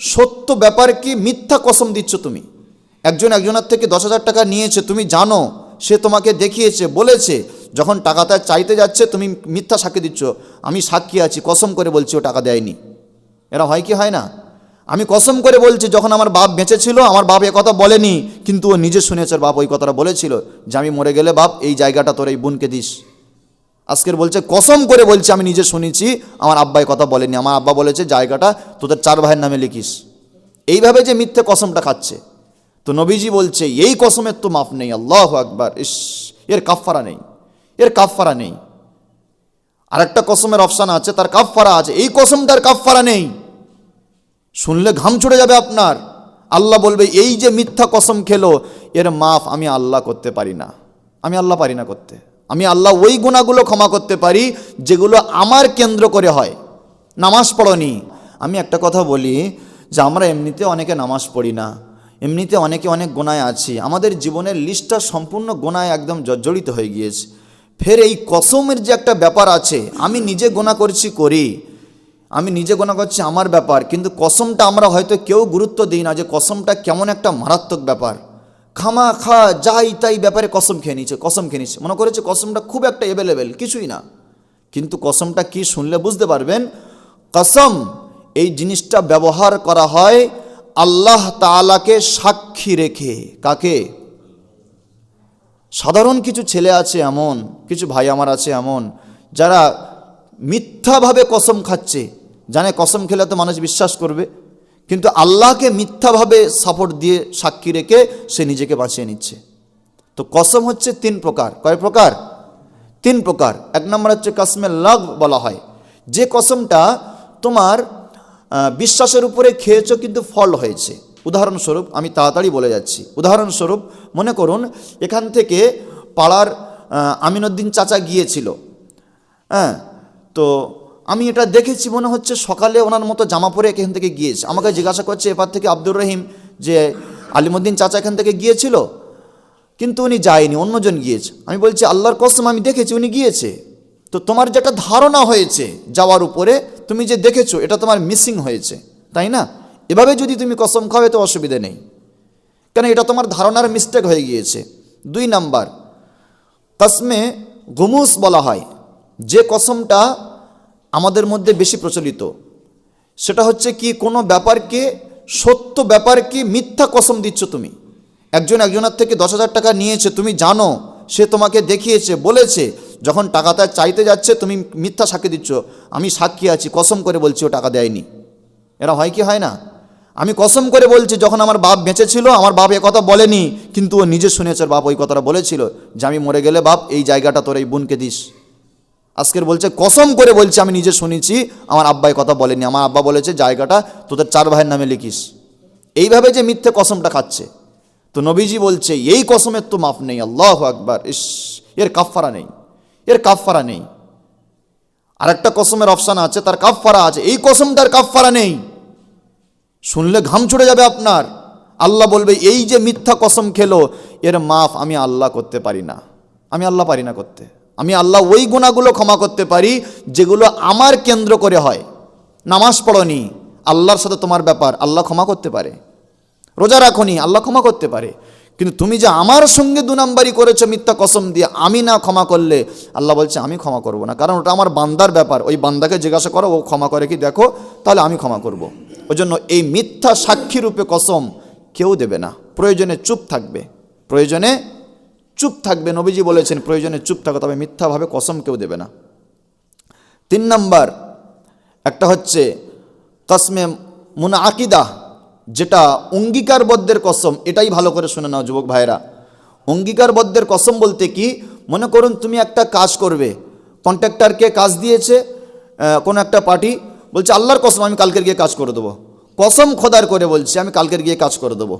সত্য ব্যাপার কি মিথ্যা কসম দিচ্ছ তুমি। একজন একজনের থেকে 10,000 টাকা নিয়েছে, তুমি জানো, সে তোমাকে দেখিয়েছে, বলেছে, যখন টাকাটা চাইতে যাচ্ছে তুমি মিথ্যা সাক্ষী দিচ্ছ, আমি সাক্ষী আছি, কসম করে বলছি ও টাকা দেয়নি। এরা হয় কি হয় না? আমি কসম করে বলছি যখন আমার বাপ বেঁচে ছিল আমার বাপ এ কথা বলেনি, কিন্তু ও নিজে শুনেছে বাপ ওই কথাটা বলেছিল যে আমি মরে গেলে বাপ এই জায়গাটা তোর এই বোনকে দিস। আজকের বলছে কসম করে বলছি আমি নিজে শুনেছি, আমার আব্বা এই কথা বলেনি, আমার আব্বা বলেছে জায়গাটা তোদের 4 ভাইয়ের নামে লিখিস। এইভাবে যে মিথ্যে কসমটা খাচ্ছে, তো নবীজি বলছে এই কসমের তো মাফ নেই। আল্লাহু আকবার, ইস, এর কাফফারা নেই, এর কাফফারা নেই। আরেকটা কসমের অপশান আছে, তার কাফফারা আছে, এই কসমটার কাফফারা নেই। শুনলে ঘাম ছুটে যাবে আপনার। আল্লাহ বলবে এই যে মিথ্যা কসম খেলো এর মাফ আমি আল্লাহ করতে পারি না, আমি আল্লাহ পারি না করতে। আমি আল্লাহ ওই গুনাহগুলো ক্ষমা করতে পারি যেগুলো আমার কেন্দ্র করে হয়। নামাজ পড়নি, আমি একটা কথা বলি যে আমরা এমনিতে অনেকে নামাজ পড়ি না, এমনিতে অনেকে অনেক গুনাহে আছি, আমাদের জীবনের লিস্টটা সম্পূর্ণ গুনাহে একদম জর্জরিত হয়ে গিয়েছে। ফের এই কসমের যে একটা ব্যাপার আছে, আমি নিজে গুনাহ করছি করি, আমি নিজে গুনাহ করছি আমার ব্যাপার, কিন্তু কসমটা আমরা হয়তো কেউ গুরুত্ব দিই না যে কসমটা কেমন একটা মারাত্মক ব্যাপার। খামা খা যাই তাই ব্যাপারে কসম খেয়ে নিচ্ছে, মনে করেছে কসমটা খুব একটা অ্যাভেলেবেল, কিছুই না। কিন্তু কসমটা কি শুনলে বুঝতে পারবেন, কসম এই জিনিসটা ব্যবহার করা হয় আল্লাহ তাআলাকে সাক্ষী রেখে। কাকে? সাধারণ কিছু ছেলে আছে এমন, কিছু ভাই আমার আছে এমন, যারা মিথ্যাভাবে কসম খাচ্ছে, জানে কসম খেলে তো মানুষ বিশ্বাস করবে, কিন্তু আল্লাহকে মিথ্যাভাবে সাপোর্ট দিয়ে সাক্ষী রেখে সে নিজেকে বাঁচিয়ে নিচ্ছে। তো কসম হচ্ছে 3 প্রকার। কয় প্রকার? 3 প্রকার। 1 নম্বর হচ্ছে কসমে লাগ বলা হয়, যে কসমটা তোমার বিশ্বাসের উপরে খেয়েছো কিন্তু ফল হয়েছে। উদাহরণস্বরূপ, আমি তাড়াতাড়ি বলে যাচ্ছি, উদাহরণস্বরূপ মনে করুন এখান থেকে পাড়ার আমিনুদ্দিন চাচা গিয়েছিল, হ্যাঁ, তো আমি এটা দেখেছি, মনে হচ্ছে সকালে ওনার মতো জামা পরে এখান থেকে গিয়েছে। আমাকে জিজ্ঞাসা করছে এপার থেকে আব্দুর রহিম যে আলিমুদ্দিন চাচা এখান থেকে গিয়েছিল, কিন্তু উনি যায়নি, অন্যজন গিয়েছে। আমি বলছি আল্লাহর কসম আমি দেখেছি উনি গিয়েছে। তো তোমার যেটা ধারণা হয়েছে যাওয়ার উপরে, তুমি যে দেখেছো এটা তোমার মিসিং হয়েছে, তাই না? এভাবে যদি তুমি কসম খাও তো অসুবিধা নেই, কেন এটা তোমার ধারণার মিস্টেক হয়ে গিয়েছে। 2 নাম্বার কসমে গুমুস বলা হয়, যে কসমটা আমাদের মধ্যে বেশি প্রচলিত, সেটা হচ্ছে কি কোনো ব্যাপারকে, সত্য ব্যাপারকে মিথ্যা কসম দিচ্ছ তুমি। একজন একজনের থেকে 10,000 টাকা নিয়েছে, তুমি জানো, সে তোমাকে দেখিয়েছে, বলেছে, যখন টাকাটা চাইতে যাচ্ছে তুমি মিথ্যা সাক্ষী দিচ্ছ, আমি সাক্ষী আছি, কসম করে বলছি ও টাকা দেয়নি। এরা হয় কি হয় না? আমি কসম করে বলছি যখন আমার বাপ বেঁচে ছিল আমার বাপ এ কথা বলেনি, কিন্তু ও নিজে শুনেছে বাপ ওই কথাটা বলেছিল যে আমি মরে গেলে বাপ এই জায়গাটা তোর এই বোনকে দিস। আজকের বলছে কসম করে বলছি আমি নিজে শুনেছি, আমার আব্বা এই কথা বলেনি, আমার আব্বা বলেছে জায়গাটা তোদের 4 ভাইয়ের নামে লিখিস। এইভাবে যে মিথ্যে কসমটা খাচ্ছে, তো নবীজি বলছে এই কসমের তো মাফ নেই। আল্লাহু আকবার, ইস, এর কাফফারা নেই, এর কাফফারা নেই। আরেকটা কসমের অপশান আছে, তার কাফফারা আছে, এই কসমটার কাফফারা নেই। শুনলে ঘাম ছুটে যাবে আপনার। আল্লাহ বলবে এই যে মিথ্যা কসম খেলো এর মাফ আমি আল্লাহ করতে পারি না, আমি আল্লাহ পারি না করতে। আমি আল্লাহ ওই গুনাহগুলো ক্ষমা করতে পারি যেগুলো আমার কেন্দ্র করে হয়। নামাজ পড়নি, আল্লাহর সাথে তোমার ব্যাপার, আল্লাহ ক্ষমা করতে পারে। রোজা রাখনি, আল্লাহ ক্ষমা করতে পারে। কিন্তু তুমি যে আমার সঙ্গে 2 নাম্বারি করেছো মিথ্যা কসম দিয়ে, আমি না ক্ষমা করলে আল্লাহ বলছে আমি ক্ষমা করব না, কারণ ওটা আমার বান্দার ব্যাপার। ওই বান্দাকে জিজ্ঞাসা করো ও ক্ষমা করে কি দেখো, তাহলে আমি ক্ষমা করব। ওই জন্য এই মিথ্যা সাক্ষী রূপে কসম কেউ দেবে না, প্রয়োজনে চুপ থাকবে, প্রয়োজনে চুপ থাকবে। নবীজি বলেছেন প্রয়োজনে চুপ থাকো, তবে মিথ্যাভাবে কসম কেউ দেবে না। 3 নাম্বার একটা হচ্ছে কসমে মুনআকিদা, যেটা অঙ্গীকারবদ্ধের কসম। এটাই ভালো করে শুনে নাও যুবক ভাইরা। অঙ্গীকারবদ্ধের কসম বলতে কি, মনে করুন তুমি একটা কাজ করবে, কন্ট্রাক্টরকে কাজ দিয়েছে কোনো একটা পার্টি, বলছে আল্লাহর কসম আমি কালকের গিয়ে কাজ করে দেবো, কসম খোদার করে বলছি আমি কালকের গিয়ে কাজ করে দেবো।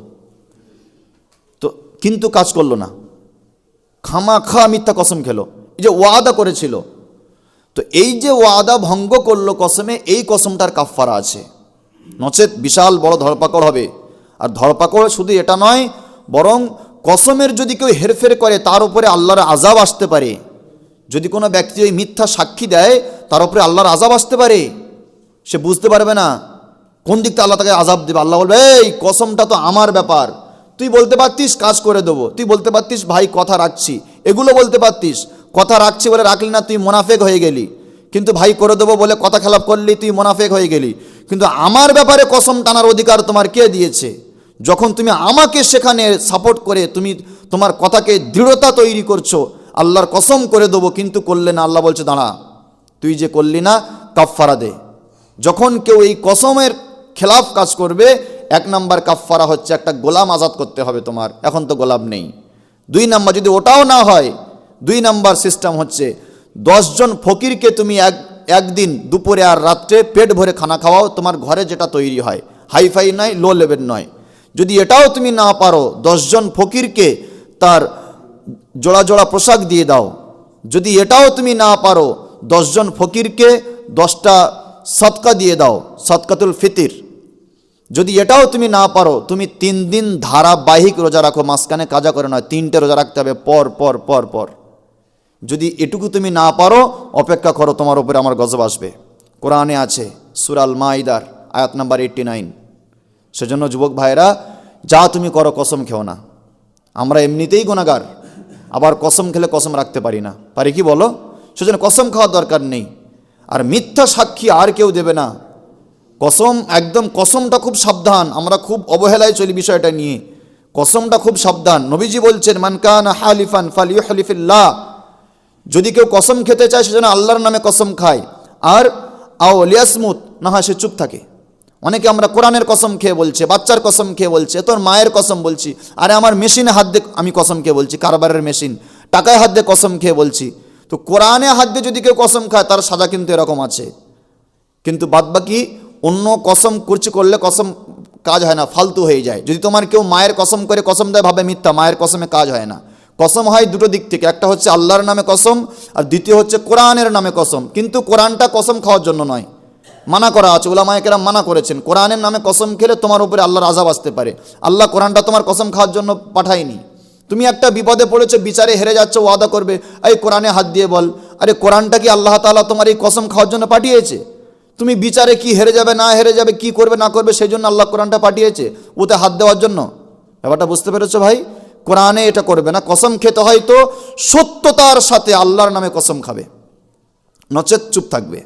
তো কিন্তু কাজ করলো না, খামাখা মিথ্যা কসম খেলো, এই যে ওয়াদা করেছিল, তো এই যে ওয়াদা ভঙ্গ করলো কসমে, এই কসমটার কাফফারা আছে, নচেত বিশাল বড় ধরপাকড় হবে। আর ধরপাকড় শুধু এটা নয়, বরং কসমের যদি কেউ হেরফের করে তার উপরে আল্লাহর আযাব আসতে পারে। যদি কোনো ব্যক্তি ওই মিথ্যা সাক্ষী দেয় তার উপরে আল্লাহর আযাব আসতে পারে, সে বুঝতে পারবে না কোন দিক থেকে আল্লাহ তাকে আযাব দেবে? আল্লাহ বলবে, এই কসমটা তো আমার ব্যাপার, তুই বলতে পারতিস কাজ করে দেবো, তুই বলতে পারতিস ভাই কথা রাখছি, এগুলো বলতে পারতিস। কথা রাখছি বলে রাখলি না, তুই মুনাফেক হয়ে গেলি। কিন্তু ভাই করে দেবো বলে কথা খেলাপ করলি, তুই মুনাফেক হয়ে গেলি। কিন্তু আমার ব্যাপারে কসম টানার অধিকার তোমার কে দিয়েছে? যখন তুমি আমাকে সেখানে সাপোর্ট করে তুমি তোমার কথাকে দৃঢ়তা তৈরি করছো, আল্লাহর কসম করে দেবো কিন্তু করলে না, আল্লাহ বলছে দাঁড়া, তুই যে করলি না কাফফারা দে। যখন কেউ এই কসমের খেলাফ কাজ করবে, 1 নাম্বার কাফফারা হচ্ছে একটা গোলাম আজাদ করতে হবে তোমার, এখন তো গোলাম নেই। 2 নাম্বার যদি ওটাও না হয়, 2 নাম্বার সিস্টেম হচ্ছে 10 জন ফকিরকে তুমি একদিন দুপুরে আর রাত্রে পেট ভরে খানা খাওয়াও, তোমার ঘরে যেটা তৈরি হয়, হাইফাই নয়, লো লেভেল নয়। যদি এটাও তুমি না পারো, 10 জন ফকিরকে তার জোড়া জোড়া পোশাক দিয়ে দাও। যদি এটাও তুমি না পারো, 10 জন ফকিরকে 10টা সদকা দিয়ে দাও, সদকাতুল ফিতির। যদি এটাও তুমি না পারো, তুমি 3 দিন ধারাবাহিক রোজা রাখো, মাঝখানে কাজা করে নয়, 3টে রোজা রাখতে হবে পর পর পর পর। যদি এটুকু তুমি না পারো, অপেক্ষা করো, তোমার উপরে আমার গজব আসবে। কোরআনে আছে সূরা আল মাইদার আয়াত নাম্বার 89। সেজন্য যুবক ভাইরা, যা তুমি করো কসম খেও না। আমরা এমনিতেই গুনাহগার, আবার কসম খেলে কসম রাখতে পারি না, পারি কি বলো? সেজন্য কসম খাওয়ার দরকার নেই। আর মিথ্যা সাক্ষী আর কেউ দেবে না। কসম একদম, কসমটা খুব সাবধান, আমরা খুব অবহেলায় চলি বিষয়টা নিয়ে। কসমটা খুব সাবধান। নবীজি বলছেন, মান কানা হালিফান ফালিয়ুহলিফিল্লাহ, যদি কেউ কসম খেতে চায় সেজন্য আল্লাহর নামে কসম খায়, আর আও লিয়াসমুত, না হয় সে চুপ থাকে। অনেকে আমরা কোরআনের কসম খেয়ে বলছে, বাচ্চার কসম খেয়ে বলছে, তোর মায়ের কসম বলছি, আরে আমার মেশিনে হাত দিয়ে আমি কসম খেয়ে বলছি, কারবারের মেশিন, টাকায় হাত দিয়ে কসম খেয়ে বলছি। তো কোরআনে হাত দিয়ে যদি কেউ কসম খায়, তার সাজা কিন্তু এরকম আছে। কিন্তু বাদবাকি অন্য কসম করলে কসম কাজ হয় না, ফালতু হয়ে যায়। যদি তোমার কেউ মায়ের কসম করে কসম দেয়, ভাবে মিথ্যা, মায়ের কসমে কাজ হয় না। কসম হয় দুটো দিক থেকে, একটা হচ্ছে আল্লাহর নামে কসম, আর দ্বিতীয় হচ্ছে কোরআনের নামে কসম। কিন্তু কোরআনটা কসম খাওয়ার জন্য নয়, মানা করা আছে, উলামায়ে কেরাম মানা করেছেন। কোরআনের নামে কসম খেলে তোমার উপরে আল্লাহর আযাব আসতে পারে। আল্লাহ কোরআনটা তোমার কসম খাওয়ার জন্য পাঠায়নি। তুমি একটা বিপদে পড়েছো, বিচারে হেরে যাচ্ছ, ওয়াদা করবে, এই কোরআনে হাত দিয়ে বল। আরে কোরআনটা কি আল্লাহ তাআলা তোমার এই কসম খাওয়ার জন্য পাঠিয়েছে? তুমি বিচারে কি হেরে যাবে না হেরে যাবে, কি করবে না করবে, সেই জন্য আল্লাহ কোরআনটা পাঠিয়েছে, ওতে হাত দেওয়ার জন্য? ব্যাপারটা বুঝতে পেরেছো ভাই? কোরআনে এটা করবে না। কসম খেতে হয় তো সত্যতার সাথে আল্লাহর নামে কসম খাবে, নচেত চুপ থাকবে।